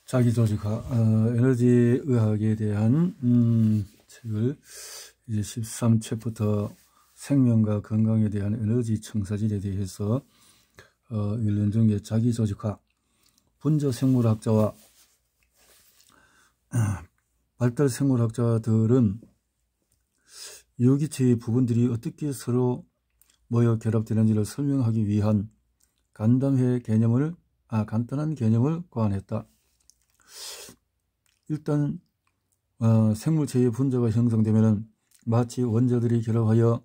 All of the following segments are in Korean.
자기조직화, 에너지 의학에 대한 책을 이제 13챕부터 생명과 건강에 대한 에너지 청사질에 대해서 윤ren중의 자기조직화, 분자생물학자와 발달생물학자들은 유기체의 부분들이 어떻게 서로 모여 결합되는지를 설명하기 위한 간단한 개념을 고안했다. 일단 생물체의 분자가 형성되면 마치 원자들이 결합하여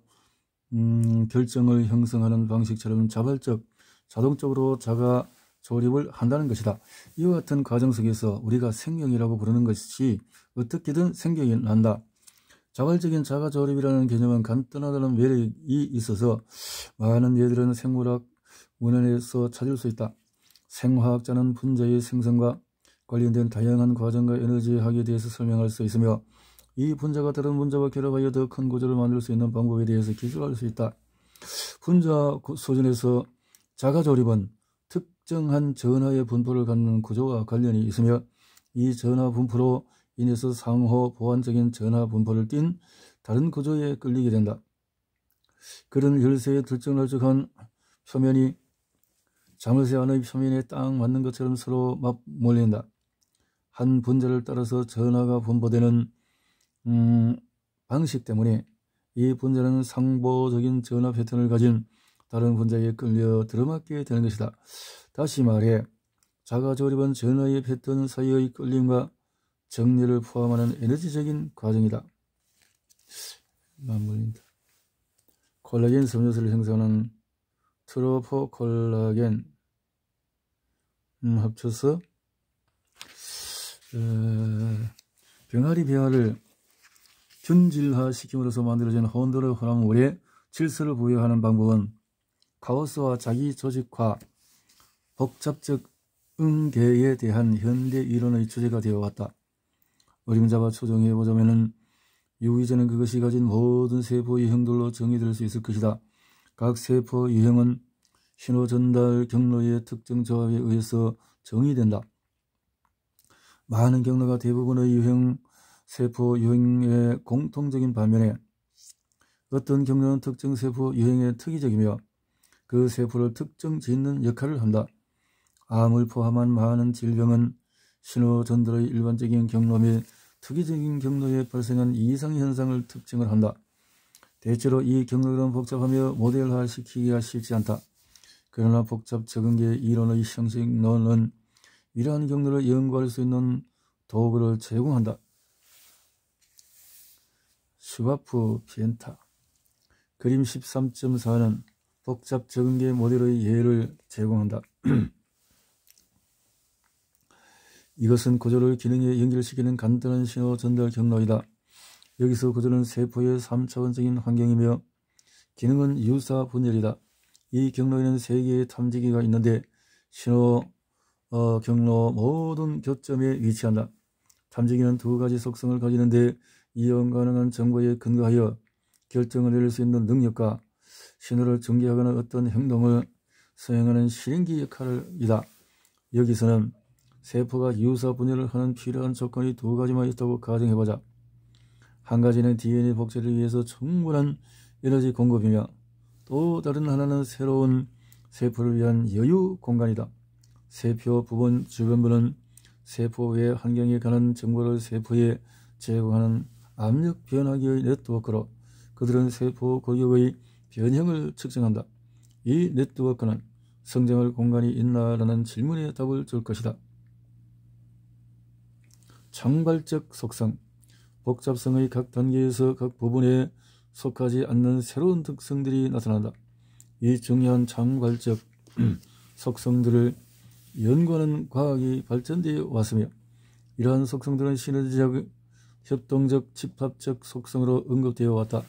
결정을 형성하는 방식처럼 자동적으로 자가 조립을 한다는 것이다. 이와 같은 과정 속에서 우리가 생명이라고 부르는 것이 어떻게든 생겨이 난다. 자발적인 자가 조립이라는 개념은 간단하다는 매력이 있어서 많은 예들은 생물학 원론에서 찾을 수 있다. 생화학자는 분자의 생성과 관련된 다양한 과정과 에너지학에 대해서 설명할 수 있으며 이 분자가 다른 분자와 결합하여 더 큰 구조를 만들 수 있는 방법에 대해서 기술할 수 있다. 분자 수준에서 자가 조립은 특정한 전하의 분포를 갖는 구조와 관련이 있으며 이 전하 분포로 인해서 상호 보완적인 전하 분포를 띤 다른 구조에 끌리게 된다. 그런 열쇠의 들쭉날쭉한 표면이 자물쇠 안의 표면에 딱 맞는 것처럼 서로 맞물린다. 한 분자를 따라서 전하가 분포되는 방식 때문에 이 분자는 상보적인 전하 패턴을 가진 다른 분자에 끌려 들어맞게 되는 것이다. 다시 말해 자가 조립은 전하의 패턴 사이의 끌림과 정리를 포함하는 에너지적인 과정이다. 맞물린다. 콜라겐 섬유소를 형성하는 트로포콜라겐 합쳐서 병아리 배아를 균질화시킴으로써 만들어진 혼돈의 혼합물에 질서를 부여하는 방법은 카오스와 자기조직화, 복잡적 응계에 대한 현대 이론의 주제가 되어 왔다. 어림잡아 추정해보자면 유기전은 그것이 가진 모든 세포 유형들로 정의될 수 있을 것이다. 각 세포 유형은 신호전달 경로의 특정 조합에 의해서 정의된다. 많은 경로가 대부분의 세포 유형의 공통적인 반면에 어떤 경로는 특정 세포 유형에 특이적이며 그 세포를 특정 짓는 역할을 한다. 암을 포함한 많은 질병은 신호전달의 일반적인 경로 및 특이적인 경로에 발생한 이상현상을 특징을 한다. 대체로 이 경로는 복잡하며 모델화시키기가 쉽지 않다. 그러나 복잡 적응계 이론의 형식론은 이러한 경로를 연구할 수 있는 도구를 제공한다. 슈바프 비엔타 그림 13.4는 복잡 적응계 모델의 예를 제공한다. 이것은 구조를 기능에 연결시키는 간단한 신호 전달 경로이다. 여기서 구조는 세포의 3차원적인 환경이며 기능은 유사 분열이다. 이 경로에는 3개의 탐지기가 있는데 신호 경로 모든 교점에 위치한다. 탐지기는 2가지 속성을 가지는데 이용 가능한 정보에 근거하여 결정을 내릴 수 있는 능력과 신호를 전개하거나 어떤 행동을 수행하는 실행기 역할이다. 여기서는 세포가 유사 분열을 하는 필요한 조건이 2가지만 있다고 가정해보자. 한 가지는 DNA 복제를 위해서 충분한 에너지 공급이며 또 다른 하나는 새로운 세포를 위한 여유 공간이다. 세포 부분 주변부는 세포 외 환경에 관한 정보를 세포에 제공하는 압력 변화기의 네트워크로 그들은 세포 구역의 변형을 측정한다. 이 네트워크는 성장할 공간이 있나라는 질문에 답을 줄 것이다. 창발적 속성, 복잡성의 각 단계에서 각 부분에 속하지 않는 새로운 특성들이 나타난다. 이 중요한 창발적 속성들을 연구하는 과학이 발전되어 왔으며 이러한 속성들은 시너지적, 협동적, 집합적 속성으로 언급되어 왔다.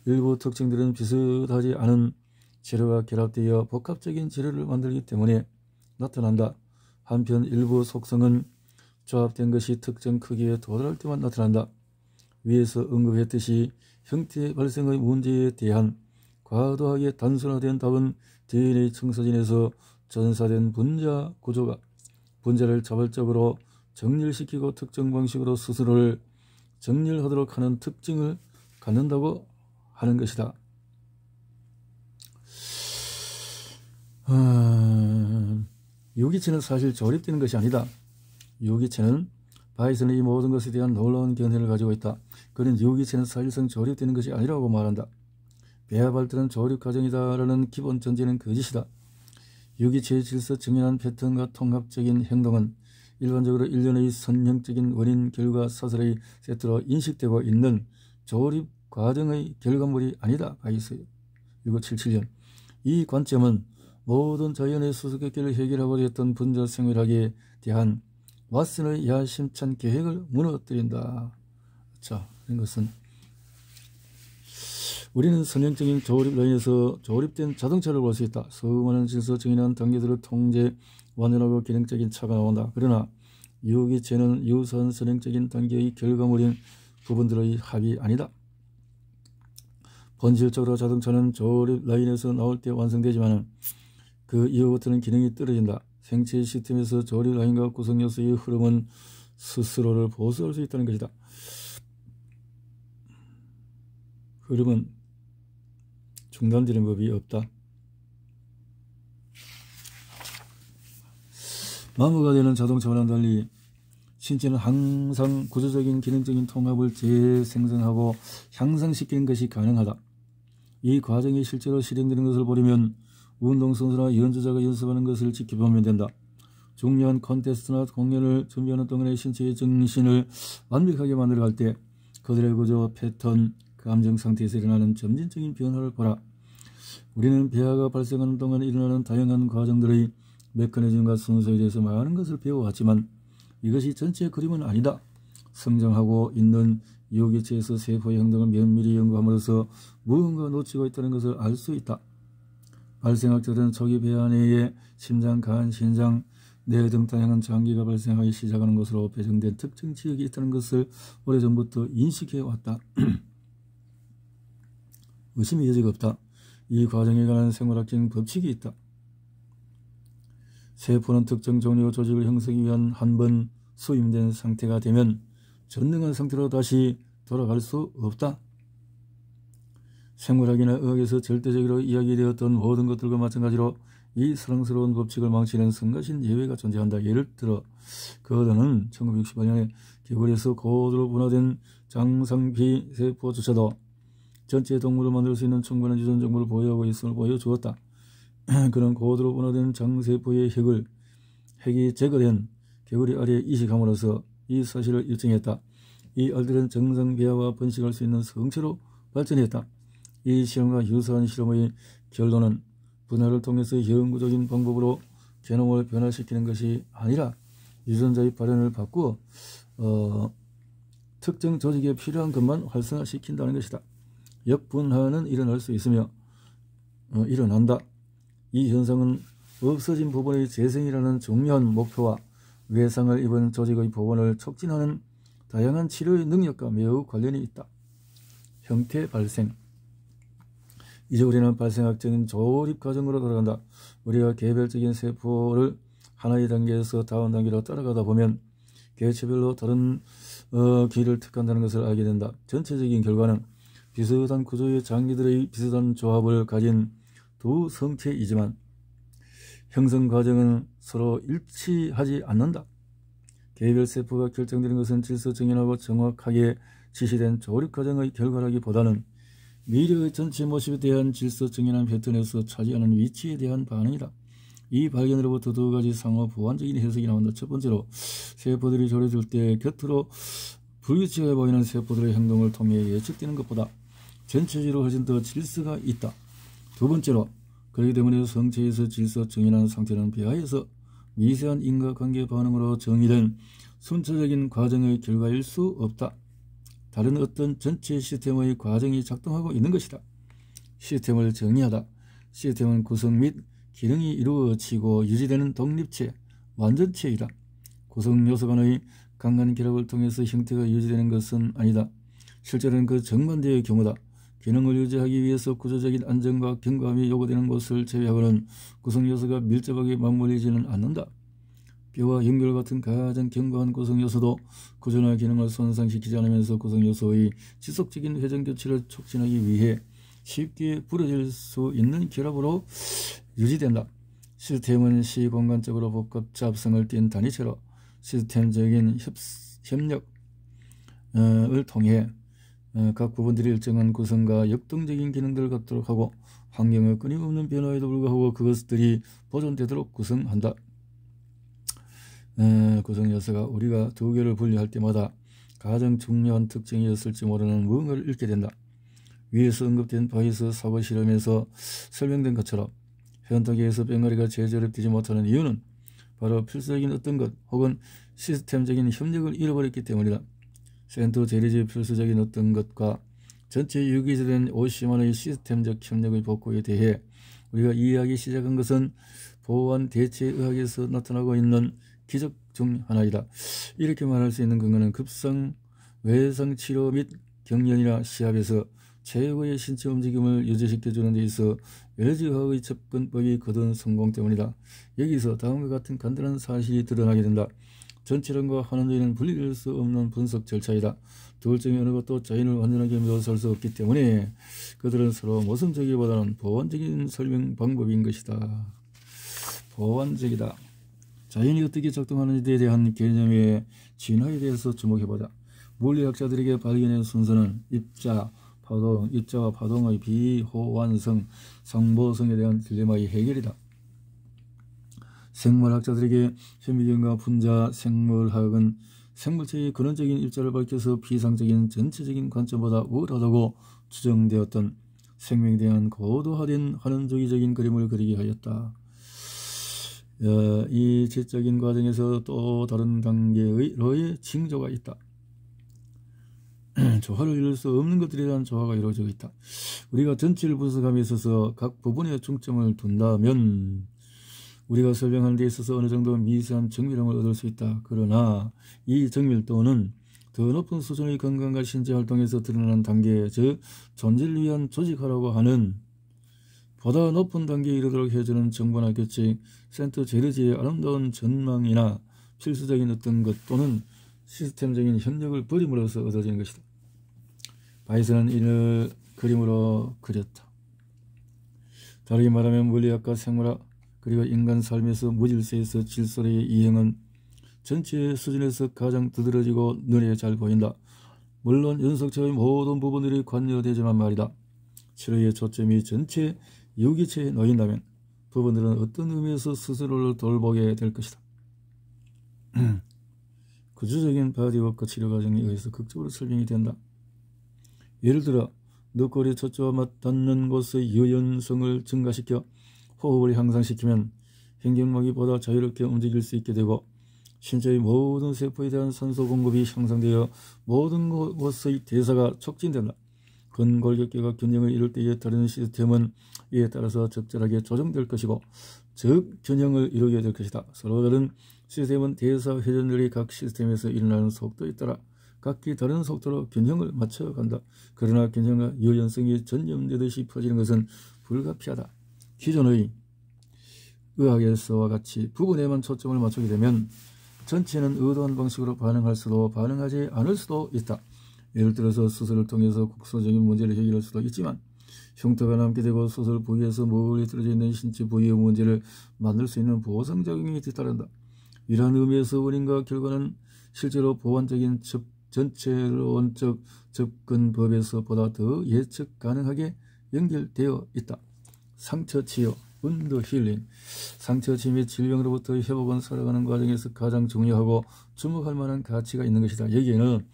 일부 특징들은 비슷하지 않은 재료가 결합되어 복합적인 재료를 만들기 때문에 나타난다. 한편 일부 속성은 조합된 것이 특정 크기에 도달할 때만 나타난다. 위에서 언급했듯이 형태 발생의 문제에 대한 과도하게 단순화된 답은 DNA 청사진에서 전사된 분자 구조가 분자를 자발적으로 정렬시키고 특정 방식으로 스스로를 정렬하도록 하는 특징을 갖는다고 하는 것이다. 유기체는 사실 조립되는 것이 아니다. 유기체는 바이슨은 이 모든 것에 대한 놀라운 견해를 가지고 있다. 그는 유기체는 사실상 조립되는 것이 아니라고 말한다. 배아 발달은 조립 과정이다라는 기본 전제는 거짓이다. 유기체의 질서 정연한 패턴과 통합적인 행동은 일반적으로 일련의 선형적인 원인 결과 사슬의 세트로 인식되고 있는 조립 과정의 결과물이 아니다. 바이슨 1977년. 이 관점은 모든 자연의 수수께끼를 해결하고자 했던 분자 생물학에 대한 왓슨의 야심찬 계획을 무너뜨린다. 자, 이런 것은 우리는 선형적인 조립 라인에서 조립된 자동차를 볼 수 있다. 수많은 질서 정연한 단계들을 통제, 완전하고 기능적인 차가 나온다. 그러나 유기체는 유사한 선형적인 단계의 결과물인 부분들의 합이 아니다. 본질적으로 자동차는 조립 라인에서 나올 때 완성되지만 그 이후부터는 기능이 떨어진다. 생체 시스템에서 조립 라인과 구성 요소의 흐름은 스스로를 보수할 수 있다는 것이다. 흐름은 중단되는 법이 없다. 마모가 되는 자동차와는 달리 신체는 항상 구조적인 기능적인 통합을 재생성하고 향상시키는 것이 가능하다. 이 과정이 실제로 실행되는 것을 보려면 운동선수나 연주자가 연습하는 것을 지켜보면 된다. 중요한 콘테스트나 공연을 준비하는 동안의 신체의 정신을 완벽하게 만들어갈 때 그들의 구조, 패턴, 감정 상태에서 일어나는 점진적인 변화를 보라. 우리는 배아가 발생하는 동안 일어나는 다양한 과정들의 메커니즘과 순서에 대해서 많은 것을 배워왔지만 이것이 전체 그림은 아니다. 성장하고 있는 유기체에서 세포의 행동을 면밀히 연구함으로써 무언가 놓치고 있다는 것을 알 수 있다. 발생학자들은 초기 배아 내에 심장, 간, 신장, 뇌 등 다양한 장기가 발생하기 시작하는 것으로 배정된 특정 지역이 있다는 것을 오래전부터 인식해왔다. 의심의 여지가 없다. 이 과정에 관한 생물학적인 법칙이 있다. 세포는 특정 종류의 조직을 형성하기 위한 한 번 수임된 상태가 되면 전능한 상태로 다시 돌아갈 수 없다. 생물학이나 의학에서 절대적으로 이야기되었던 모든 것들과 마찬가지로 이 사랑스러운 법칙을 망치는 성가신 예외가 존재한다. 예를 들어 거든은 1968년에 개구리에서 고도로 분화된 장상비 세포조차도 전체 동물을 만들 수 있는 충분한 유전 정보를 보유하고 있음을 보여주었다. 그는 고도로 분화된 장세포의 핵이 제거된 개구리 알에 이식함으로써 이 사실을 입증했다. 이 알들은 정상 배아와 번식할 수 있는 성체로 발전했다. 이 실험과 유사한 실험의 결론은 분할을 통해서 영구적인 방법으로 게놈을 변화시키는 것이 아니라 유전자의 발현을 바꾸어 특정 조직에 필요한 것만 활성화시킨다는 것이다. 역분화는 일어날 수 있으며 일어난다. 이 현상은 없어진 부분의 재생이라는 중요한 목표와 외상을 입은 조직의 복원을 촉진하는 다양한 치료의 능력과 매우 관련이 있다. 형태 발생. 이제 우리는 발생학적인 조립 과정으로 돌아간다. 우리가 개별적인 세포를 하나의 단계에서 다음 단계로 따라가다 보면 개체별로 다른 길을 택한다는 것을 알게 된다. 전체적인 결과는 비슷한 구조의 장기들의 비슷한 조합을 가진 두 성체이지만 형성 과정은 서로 일치하지 않는다. 개별 세포가 결정되는 것은 질서 정연하고 정확하게 지시된 조립 과정의 결과라기보다는 미래의 전체 모습에 대한 질서 정연한 패턴에서 차지하는 위치에 대한 반응이다. 이 발견으로부터 두 가지 상호 보완적인 해석이 나온다. 첫 번째로 세포들이 조립될 때 겉으로 불규칙해 보이는 세포들의 행동을 통해 예측되는 것보다 전체적으로 훨씬 더 질서가 있다. 두 번째로 그렇기 때문에 성체에서 질서 정연한 상태는 배아에서 미세한 인과관계 반응으로 정의된 순차적인 과정의 결과일 수 없다. 다른 어떤 전체 시스템의 과정이 작동하고 있는 것이다. 시스템을 정의하다. 시스템은 구성 및 기능이 이루어지고 유지되는 독립체, 완전체이다. 구성 요소 간의 강한 결합을 통해서 형태가 유지되는 것은 아니다. 실제로는 그 정반대의 경우다. 기능을 유지하기 위해서 구조적인 안정과 경감이 요구되는 것을 제외하고는 구성 요소가 밀접하게 맞물리지는 않는다. 뼈와 연결 같은 가장 견고한 구성 요소도 구조나 기능을 손상시키지 않으면서 구성 요소의 지속적인 회전 교체를 촉진하기 위해 쉽게 부러질 수 있는 결합으로 유지된다. 시스템은 시공간적으로 복합잡성을 띤 단위체로 시스템적인 협력을 통해 각 부분들이 일정한 구성과 역동적인 기능들을 갖도록 하고 환경의 끊임없는 변화에도 불구하고 그것들이 보존되도록 구성한다. 구성 요소가 우리가 두 개를 분리할 때마다 가장 중요한 특징이었을지 모르는 무언가를 잃게 된다. 위에서 언급된 바이스 사고 실험에서 설명된 것처럼 현타계에서 뺑가리가 재조립되지 못하는 이유는 바로 필수적인 어떤 것 혹은 시스템적인 협력을 잃어버렸기 때문이다. 센터 제리지의 필수적인 어떤 것과 전체 유기화된 오시만의 시스템적 협력의 복구에 대해 우리가 이해하기 시작한 것은 보완 대체의학에서 나타나고 있는 기적 중 하나이다. 이렇게 말할 수 있는 근거는 급성 외상 치료 및 경련이나 시합에서 최고의 신체 움직임을 유지시켜주는 데 있어 외지의학의 접근법이 거둔 성공 때문이다. 여기서 다음과 같은 간단한 사실이 드러나게 된다. 전체론과 환원주의는 분리될 수 없는 분석 절차이다. 둘 중에 어느 것도 자연을 완전하게 묘사할 수 없기 때문에 그들은 서로 모순적이보다는 보완적인 설명 방법인 것이다. 보완적이다. 자연이 어떻게 작동하는지에 대한 개념의 진화에 대해서 주목해보자. 물리학자들에게 발견된 순서는 입자와 파동의 비호환성, 상보성에 대한 딜레마의 해결이다. 생물학자들에게 현미경과 분자 생물학은 생물체의 근원적인 입자를 밝혀서 비상적인 전체적인 관점보다 우월하다고 추정되었던 생명에 대한 고도화된 환원주의적인 그림을 그리게 하였다. 이 지적인 과정에서 또 다른 단계의 징조가 있다. 조화를 이룰 수 없는 것들에 대한 조화가 이루어지고 있다. 우리가 전체를 분석함에 있어서 각 부분에 중점을 둔다면 우리가 설명하는 데 있어서 어느 정도 미세한 정밀함을 얻을 수 있다. 그러나 이 정밀도는 더 높은 수준의 건강과 신체 활동에서 드러나는 단계, 즉 존재를 위한 조직화라고 하는 보다 높은 단계에 이르도록 해주는 정보나 규칙, 센터 제르지의 아름다운 전망이나 필수적인 어떤 것 또는 시스템적인 협력을 버림으로써 얻어지는 것이다. 바이스는 이를 그림으로 그렸다. 다르게 말하면 물리학과 생물학 그리고 인간 삶에서 무질서에서 질서의 이행은 전체 수준에서 가장 두드러지고 눈에 잘 보인다. 물론 연속체의 모든 부분들이 관여되지만 말이다. 치료의 초점이 전체 유기체에 놓인다면 부분들은 어떤 의미에서 스스로를 돌보게 될 것이다. 구조적인 바디워크 치료 과정에 의해서 극적으로 설명이 된다. 예를 들어 늑골이 척추와 맞닿는 곳의 유연성을 증가시켜 호흡을 향상시키면 횡격막이 보다 자유롭게 움직일 수 있게 되고 신체의 모든 세포에 대한 산소 공급이 향상되어 모든 곳의 대사가 촉진된다. 근골격계가 균형을 이룰 때의 다른 시스템은 이에 따라서 적절하게 조정될 것이고 즉 균형을 이루게 될 것이다. 서로 다른 시스템은 대사 회전율이 각 시스템에서 일어나는 속도에 따라 각기 다른 속도로 균형을 맞춰간다. 그러나 균형과 유연성이 전염되듯이 퍼지는 것은 불가피하다. 기존의 의학에서와 같이 부분에만 초점을 맞추게 되면 전체는 의도한 방식으로 반응할 수도 반응하지 않을 수도 있다. 예를 들어서 수술을 통해서 국소적인 문제를 해결할 수도 있지만 흉터가 남게 되고 수술 부위에서 멀리 떨어져 있는 신체 부위의 문제를 만들 수 있는 보상작용이 뒤따른다. 이러한 의미에서 원인과 결과는 실제로 보완적인 전체론적 접근법에서 보다 더 예측 가능하게 연결되어 있다. 상처치유, 운드 힐링. 상처치유 및 질병으로부터 회복은 살아가는 과정에서 가장 중요하고 주목할 만한 가치가 있는 것이다. 여기에는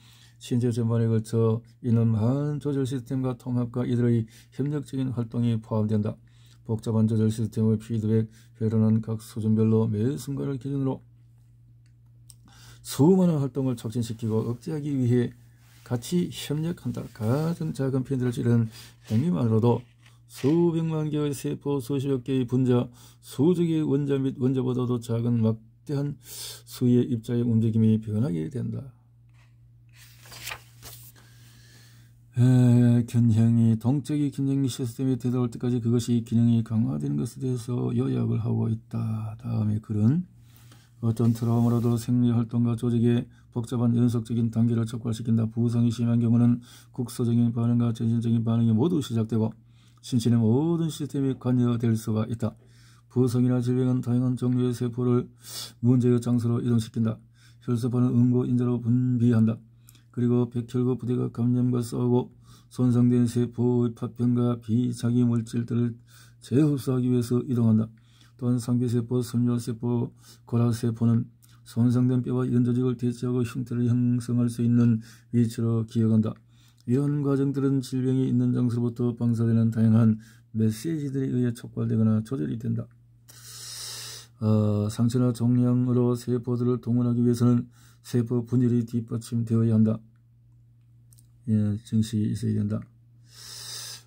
신체 전반에 걸쳐 있는 많은 조절 시스템과 통합과 이들의 협력적인 활동이 포함된다. 복잡한 조절 시스템의 피드백, 회로는 각 수준별로 매 순간을 기준으로 수많은 활동을 촉진시키고 억제하기 위해 같이 협력한다. 가장 작은 편들을 찌르는 행위만으로도 수백만 개의 세포, 수십억 개의 분자, 수조 개의 원자 및 원자보다도 작은 막대한 수의 입자의 움직임이 변하게 된다. 균형이 동적인 균형 시스템에 되돌아올 때까지 그것이 균형이 강화되는 것에 대해서 요약을 하고 있다. 다음에 글은 어떤 트라우마라도 생리활동과 조직의 복잡한 연속적인 단계를 촉발시킨다. 부상이 심한 경우는 국소적인 반응과 전신적인 반응이 모두 시작되고 신체의 모든 시스템이 관여될 수가 있다. 부상이나 질병은 다양한 종류의 세포를 문제의 장소로 이동시킨다. 혈세포는 음고 인자로 분비한다. 그리고 백혈구 부대가 감염과 싸우고 손상된 세포의 파편과 비자기 물질들을 재흡수하기 위해서 이동한다. 또한 상비세포, 섬유세포, 고라세포는 손상된 뼈와 이런 조직을 대체하고 흉터를 형성할 수 있는 위치로 기억한다. 이런 과정들은 질병이 있는 장소로부터 방사되는 다양한 메시지들에 의해 촉발되거나 조절이 된다. 상처나 종양으로 세포들을 동원하기 위해서는 세포 분열이 뒷받침되어야 한다. 증식이 있어야 된다.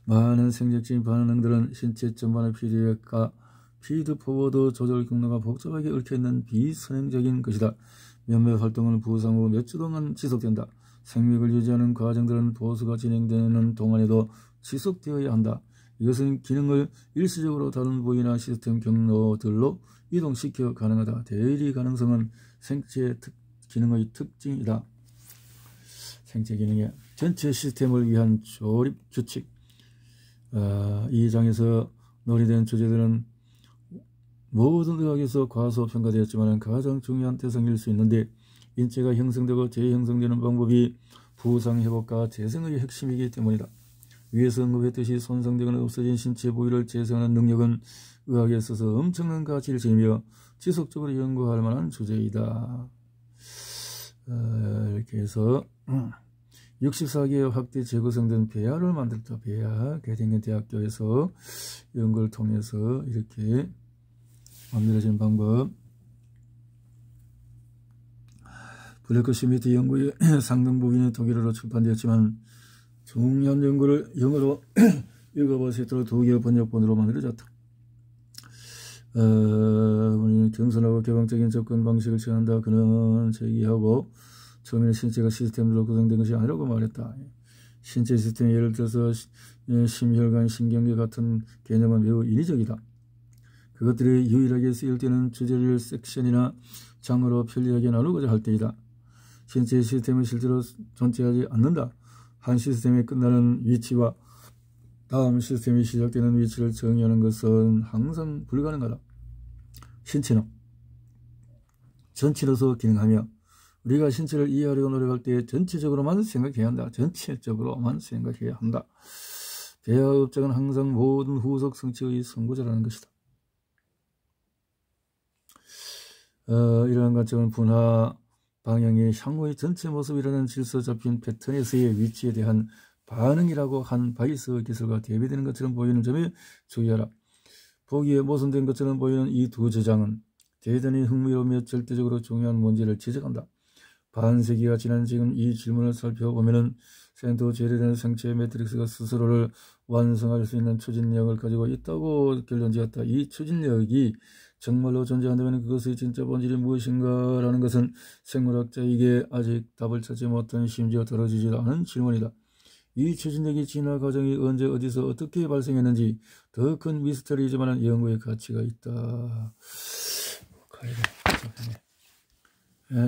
많은 생적인 반응들은 신체 전반의 피드백과 피드포워드 조절 경로가 복잡하게 얽혀있는 비선행적인 것이다. 몇몇 활동은 부상 후 몇 주 동안 지속된다. 생명을 유지하는 과정들은 보수가 진행되는 동안에도 지속되어야 한다. 이것은 기능을 일시적으로 다른 부위나 시스템 경로들로 이동시켜 가능하다. 대리 가능성은 생체 기능의 특징이다. 생체 기능의 전체 시스템을 위한 조립 규칙. 이 장에서 논의된 주제들은 모든 의학에서 과소평가되었지만 가장 중요한 대상일 수 있는데 인체가 형성되고 재형성되는 방법이 부상회복과 재생의 핵심이기 때문이다. 위에서 언급했듯이 손상되거나 없어진 신체 부위를 재생하는 능력은 의학에 있어서 엄청난 가치를 지니며 지속적으로 연구할 만한 주제이다. 이렇게 해서 64개의 확대 재구성된 배아를 만들었다. 배아 게팅겐 대학교에서 연구를 통해서 이렇게 만들어진 방법. 블레크 슈미트 연구의 상당 부분이 독일어로 출판되었지만 중요한 연구를 영어로 읽어보시도록 독일 번역본으로 만들어졌다. 우리는 겸손하고 개방적인 접근 방식을 취한다. 그는 제기하고 처음에는 신체가 시스템으로 구성된 것이 아니라고 말했다. 신체 시스템 예를 들어서 심혈관, 신경계 같은 개념은 매우 인위적이다. 그것들이 유일하게 쓰일 때는 주제를 섹션이나 장으로 편리하게 나누고자 할 때이다. 신체 시스템은 실제로 존재하지 않는다. 한 시스템이 끝나는 위치와 다음 시스템이 시작되는 위치를 정의하는 것은 항상 불가능하다. 신체는 전체로서 기능하며 우리가 신체를 이해하려고 노력할 때 전체적으로만 생각해야 한다. 전체적으로만 생각해야 한다. 배아업장은 항상 모든 후속 성취의 선구자라는 것이다. 이러한 관점은 분화 방향의 향후의 전체 모습이라는 질서 잡힌 패턴에서의 위치에 대한 반응이라고 한 바이스 기술과 대비되는 것처럼 보이는 점에 주의하라. 보기에 모순된 것처럼 보이는 이 두 저장은 대단히 흥미로우며 절대적으로 중요한 문제를 지적한다. 반세기가 지난 지금 이 질문을 살펴보면은 센터 제리된 생체 매트릭스가 스스로를 완성할 수 있는 추진력을 가지고 있다고 결론지었다. 이 추진력이 정말로 존재한다면 그것의 진짜 본질이 무엇인가 라는 것은 생물학자에게 아직 답을 찾지 못한 심지어 다뤄지지 않은 질문이다. 이 추진력이 진화 과정이 언제 어디서 어떻게 발생했는지 더 큰 미스터리지만 연구의 가치가 있다.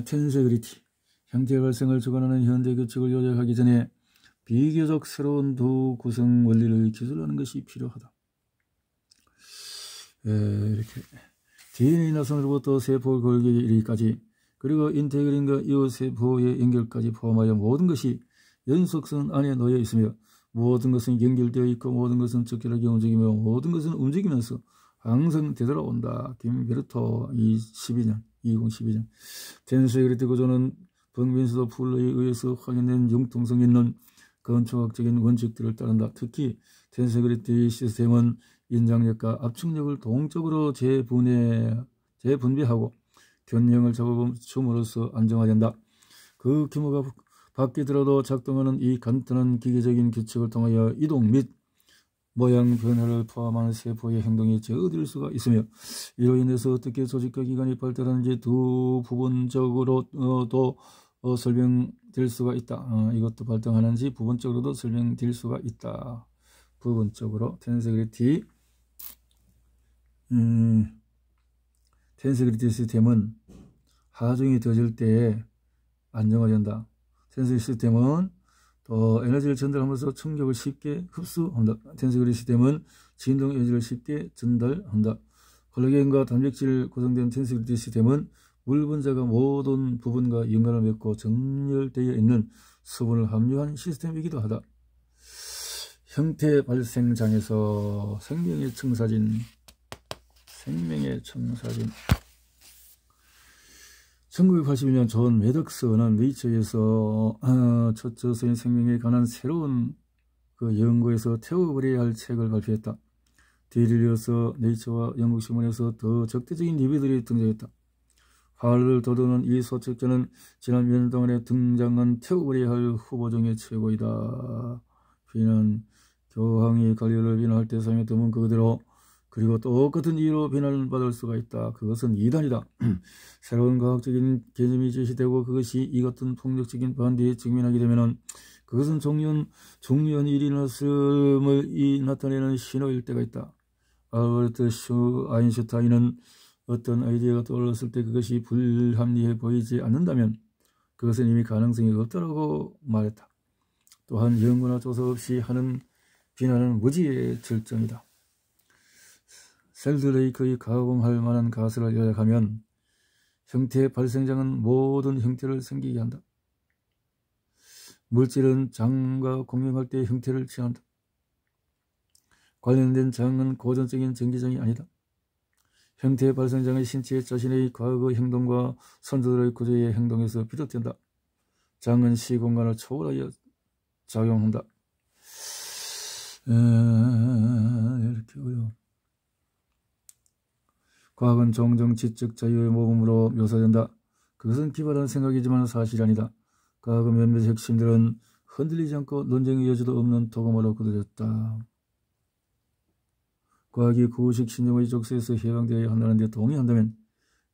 텐세그리티 형태 발생을 주관하는 현대 규칙을 요약하기 전에 비교적 새로운 두 구성 원리를 기술하는 것이 필요하다. 이렇게 DNA 나선으로부터 세포 골격에 이르기까지 그리고 인테그린과 이후 세포의 연결까지 포함하여 모든 것이 연속선 안에 놓여 있으며 모든 것은 연결되어 있고 모든 것은 적절하게 움직이며 모든 것은 움직이면서 항상 되돌아온다. 김베르토 2012년 텐세그리티 구조는 벙빈스도 풀러에 의해서 확인된 융통성 있는 건축학적인 원칙들을 따른다. 특히 텐세그리티 시스템은 인장력과 압축력을 동적으로 재분배하고 균형을 잡아줌으로써 안정화된다. 그 규모가 바뀌더라도 작동하는 이 간단한 기계적인 규칙을 통하여 이동 및 모양 변화를 포함한 세포의 행동이 제어될 수가 있으며 이로 인해서 어떻게 조직과 기관이 발달하는지 두 부분적으로도 설명될 수가 있다. 이것도 발달하는지 부분적으로도 설명될 수가 있다. 부분적으로 텐세그리티 시스템은 하중이 되어질 때에 안정화된다. 텐서리 시스템은 또 에너지를 전달하면서 충격을 쉽게 흡수한다. 텐서리 시스템은 진동 에너지를 쉽게 전달한다. 콜라겐과 단백질 구성된 텐서리 시스템은 물 분자가 모든 부분과 연관을 맺고 정렬되어 있는 수분을 함유한 시스템이기도 하다. 형태 발생장에서 생명의 청사진. 1981년 존 매덕스는 네이처에서 첫 저서인 생명에 관한 새로운 그 연구에서 태워버려야 할 책을 발표했다. 뒤를 이어서 네이처와 영국신문에서 더 적대적인 리뷰들이 등장했다. 화를 돋우는 이 소책자는 지난 몇 년 동안에 등장한 태워버려야 할 후보 중에 최고이다. 비난, 교황이 관료를 비난할 때 사용했던 문구 그대로 그리고 똑같은 이유로 비난을 받을 수가 있다. 그것은 이단이다. 새로운 과학적인 개념이 제시되고 그것이 이 같은 폭력적인 반대에 직면하게 되면 그것은 중요한 일이 났음을 나타내는 신호일 때가 있다. 알버트 아인슈타인은 어떤 아이디어가 떠올랐을 때 그것이 불합리해 보이지 않는다면 그것은 이미 가능성이 없다고 말했다. 또한 연구나 조사 없이 하는 비난은 무지의 절정이다. 셀드레이크의 가공할 만한 가설을 요약하면 형태의 발생장은 모든 형태를 생기게 한다. 물질은 장과 공명할 때 형태를 취한다. 관련된 장은 고전적인 전기장이 아니다. 형태의 발생장은 신체 자신의 과거 행동과 선조들의 구조의 행동에서 비롯된다. 장은 시공간을 초월하여 작용한다. 이렇게 어려워. 과학은 종종 지적 자유의 모범으로 묘사된다. 그것은 기발한 생각이지만 사실이 아니다. 과학의 몇몇 핵심들은 흔들리지 않고 논쟁의 여지도 없는 도구마로 굳어졌다. 과학이 구식 신념의 족쇄에서 해방되어야 한다는 데 동의한다면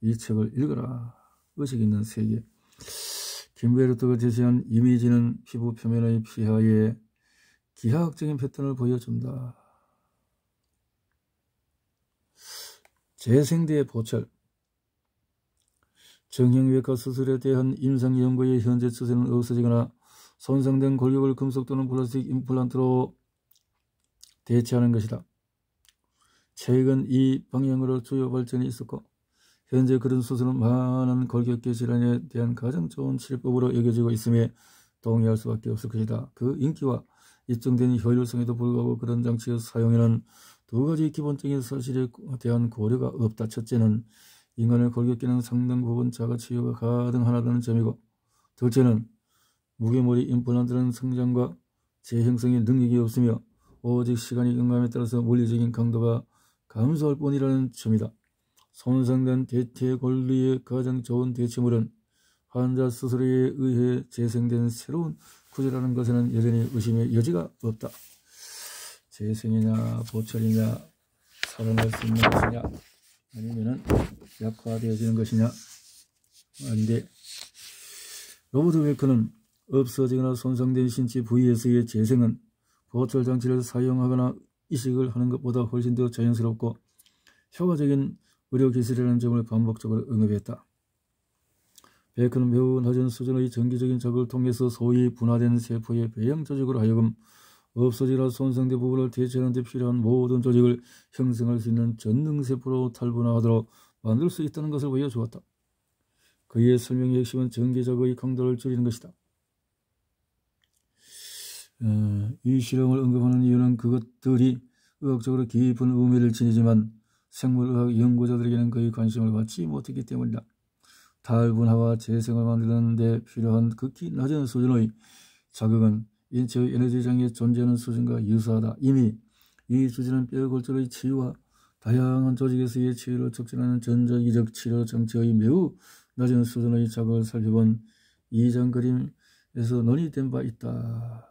이 책을 읽어라. 의식 있는 세계. 김베르트가 제시한 이미지는 피부 표면의 피하에 기하학적인 패턴을 보여준다. 재생대의 보철. 정형외과 수술에 대한 임상 연구의 현재 추세는 없어지거나 손상된 골격을 금속 또는 플라스틱 임플란트로 대체하는 것이다. 최근 이 방향으로 주요 발전이 있었고 현재 그런 수술은 많은 골격계 질환에 대한 가장 좋은 치료법으로 여겨지고 있음에 동의할 수밖에 없을 것이다. 그 인기와 입증된 효율성에도 불구하고 그런 장치의 사용에는 두 가지 기본적인 사실에 대한 고려가 없다. 첫째는 인간의 골격계는 상당 부분 자가 치유가 가능하다는 점이고, 둘째는 무게머리 임플란트는 성장과 재형성의 능력이 없으며 오직 시간이 응감에 따라서 물리적인 강도가 감소할 뿐이라는 점이다. 손상된 대퇴골리의 가장 좋은 대체물은 환자 스스로에 의해 재생된 새로운 구조라는 것에는 여전히 의심의 여지가 없다. 재생이냐 보철이냐 살아날 수 있는 것이냐 아니면 약화되어지는 것이냐 아닌데, 로버트 웨커는 없어지거나 손상된 신체 부위에서의 재생은 보철 장치를 사용하거나 이식을 하는 것보다 훨씬 더 자연스럽고 효과적인 의료기술이라는 점을 반복적으로 언급했다. 베커는 매우 낮은 수준의 정기적인 작업을 통해서 소위 분화된 세포의 배양 조직으로 하여금 없어지거나 손상된 부분을 대체하는 데 필요한 모든 조직을 형성할 수 있는 전능세포로 탈분화하도록 만들 수 있다는 것을 보여주었다. 그의 설명의 핵심은 전기작의 강도를 줄이는 것이다. 이 실험을 언급하는 이유는 그것들이 의학적으로 깊은 의미를 지니지만 생물의학 연구자들에게는 거의 관심을 받지 못했기 때문이다. 탈분화와 재생을 만드는 데 필요한 극히 낮은 수준의 자극은 인체의 에너지장에 존재하는 수준과 유사하다. 이미 이 수준은 뼈골절의 치유와 다양한 조직에서의 치유를 촉진하는 전자기적 치료 장치의 매우 낮은 수준의 자극을 살펴본 이장 그림에서 논의된 바 있다.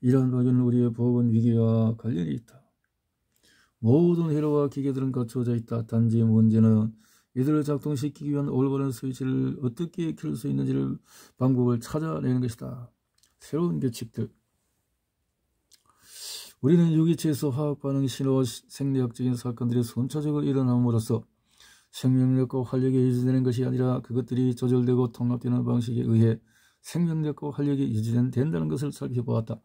이러한 발견은 우리의 보건 위기와 관련이 있다. 모든 회로와 기계들은 갖춰져 있다. 단지 문제는 이들을 작동시키기 위한 올바른 스위치를 어떻게 켤 수 있는지를 방법을 찾아내는 것이다. 새로운 규칙들. 우리는 유기체에서 화학반응 신호와 생리학적인 사건들이 순차적으로 일어남으로써 생명력과 활력이 유지되는 것이 아니라 그것들이 조절되고 통합되는 방식에 의해 생명력과 활력이 유지된다는 것을 살펴보았다.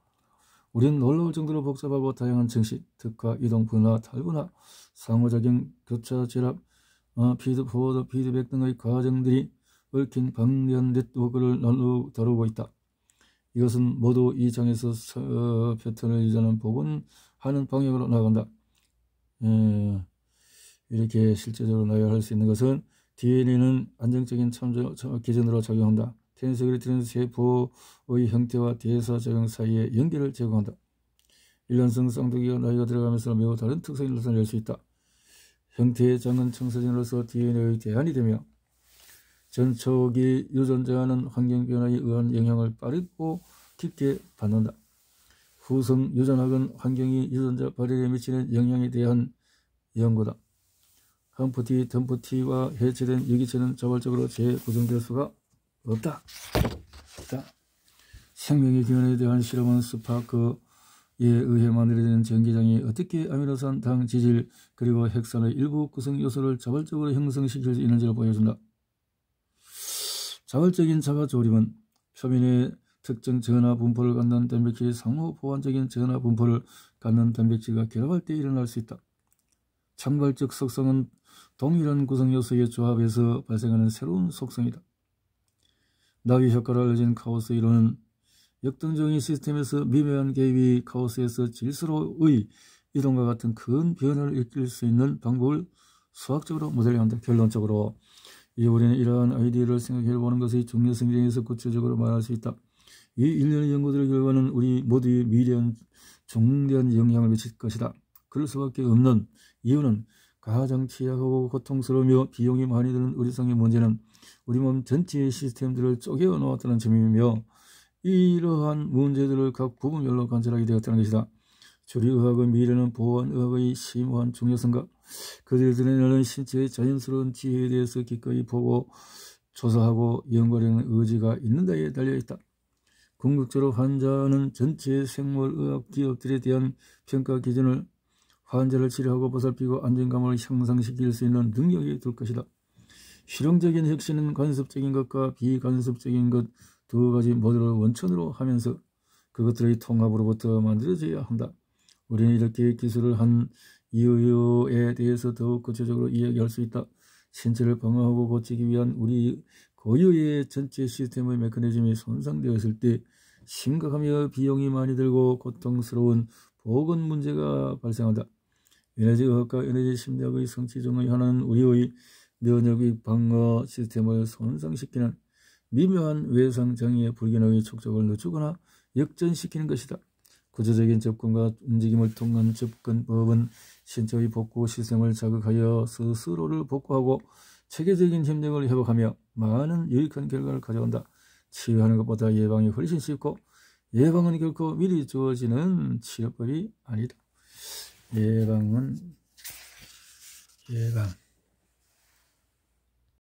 우리는 놀라울 정도로 복잡하고 다양한 증시, 특화, 이동, 분화, 탈분화, 상호작용, 교차, 결합, 피드포워드, 피드백 등의 과정들이 얽힌 방대한 네트워크를 다루고 있다. 이것은 모두 이 장에서 패턴을 유지하는 복원하는 방향으로 나아간다. 이렇게 실제적으로 나열할 수 있는 것은 DNA는 안정적인 기전으로 작용한다. 테니스그리트는 세포의 형태와 대사작용 사이의 연결을 제공한다. 일란성 쌍두기가 나이가 들어가면서 매우 다른 특성을 나타낼 수 있다. 형태의 작은 청소전으로서 DNA의 대안이 되며 전초기 유전자는 환경 변화에 의한 영향을 빠르고 깊게 받는다. 후성 유전학은 환경이 유전자 발현에 미치는 영향에 대한 연구다. 함프티, 덤프티와 해체된 유기체는 자발적으로 재구성될 수가 없다. 생명의 기원에 대한 실험은 스파크에 의해 만들어지는 전기장이 어떻게 아미노산, 당, 지질, 그리고 핵산의 일부 구성 요소를 자발적으로 형성시킬 수 있는지를 보여준다. 자발적인 자가 조립은 표면에 특정 전하 분포를 갖는 단백질이 상호 보완적인 전하 분포를 갖는 단백질과 결합할 때 일어날 수 있다. 창발적 속성은 동일한 구성 요소의 조합에서 발생하는 새로운 속성이다. 나비 효과로 알려진 카오스 이론은 역동적인 시스템에서 미묘한 개입이 카오스에서 질서로의 이동과 같은 큰 변화를 일으킬 수 있는 방법을 수학적으로 모델링한다. 결론적으로 우리는 이러한 아이디어를 생각해보는 것의 중요성에 대해서 구체적으로 말할 수 있다. 이 일련의 연구들의 결과는 우리 모두의 미래한 중대한 영향을 미칠 것이다. 그럴 수밖에 없는 이유는 가장 취약하고 고통스러우며 비용이 많이 드는 의료상의 문제는 우리 몸 전체의 시스템들을 쪼개어 놓았다는 점이며 이러한 문제들을 각 부분별로 관찰하게 되었다는 것이다. 조리의학의 미래는 보안의학의 심오한 중요성과 그들이 드러내는 신체의 자연스러운 지혜에 대해서 기꺼이 보고 조사하고 연구하려는 의지가 있는 데에 달려있다. 궁극적으로 환자는 전체 생물의학 기업들에 대한 평가 기준을 환자를 치료하고 보살피고 안정감을 향상시킬 수 있는 능력이 될 것이다. 실용적인 혁신은 간섭적인 것과 비간섭적인 것 두 가지 모두를 원천으로 하면서 그것들의 통합으로부터 만들어져야 한다. 우리는 이렇게 기술을 한 이유에 대해서 더욱 구체적으로 이야기할 수 있다. 신체를 방어하고 고치기 위한 우리 고유의 전체 시스템의 메커니즘이 손상되었을 때 심각하며 비용이 많이 들고 고통스러운 보건 문제가 발생한다. 에너지의학과 에너지 심리학의 성취 중의 하나는 우리의 면역의 방어 시스템을 손상시키는 미묘한 외상장애의 불균형의 촉촉을 늦추거나 역전시키는 것이다. 구조적인 접근과 움직임을 통한 접근법은 신체의 복구 시스템을 자극하여 스스로를 복구하고 체계적인 협력을 회복하며 많은 유익한 결과를 가져온다. 치유하는 것보다 예방이 훨씬 쉽고 예방은 결코 미리 주어지는 치료법이 아니다. 예방